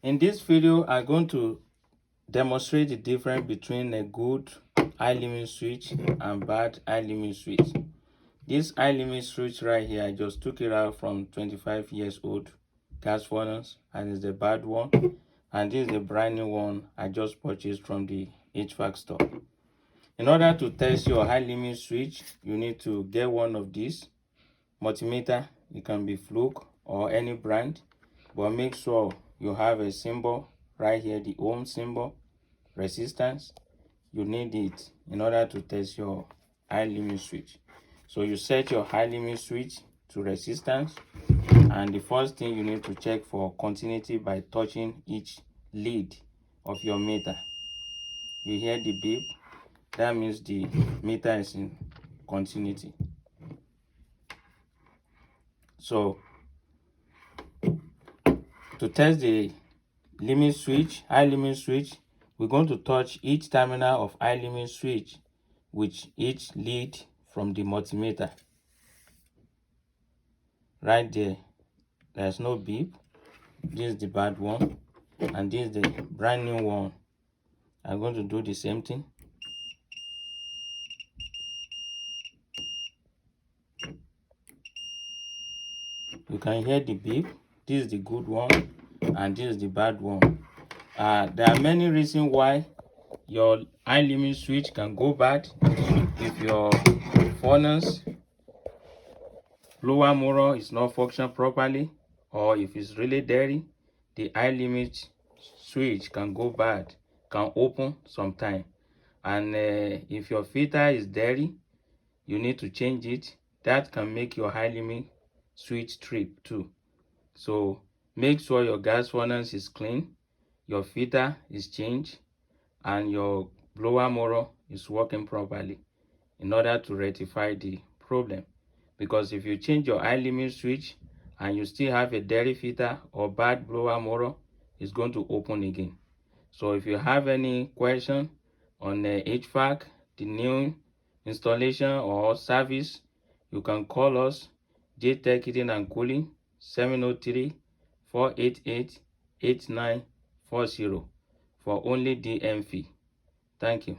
In this video, I'm going to demonstrate the difference between a good high limit switch and bad high limit switch. This high limit switch right here, I just took it out from 25 years old gas furnace, and it's the bad one. And this is the brand new one I just purchased from the HVAC store. In order to test your high limit switch, you need to get one of these multimeter. It can be Fluke or any brand, but make sure you have a symbol right here, the ohm symbol, resistance. You need it in order to test your high limit switch. So you set your high limit switch to resistance, and the first thing you need to check for continuity by touching each lead of your meter. You hear the beep, that means the meter is in continuity. So to test the limit switch, high limit switch, we're going to touch each terminal of high limit switch with each lead from the multimeter. Right there, there's no beep. This is the bad one, and this is the brand new one. I'm going to do the same thing. You can hear the beep. This is the good one, and this is the bad one. There are many reasons why your high limit switch can go bad. If your furnace blower motor is not functioning properly, or if it's really dirty, the high limit switch can go bad, can open sometime. And if your filter is dirty, you need to change it. That can make your high limit switch trip too. So make sure your gas furnace is clean, your filter is changed, and your blower motor is working properly in order to rectify the problem. Because if you change your high limit switch and you still have a dirty filter or bad blower motor, it's going to open again. So if you have any question on the HVAC, the new installation or service, you can call us, JTech Heating and Cooling, 703-488-8940 for only DM fee. Thank you.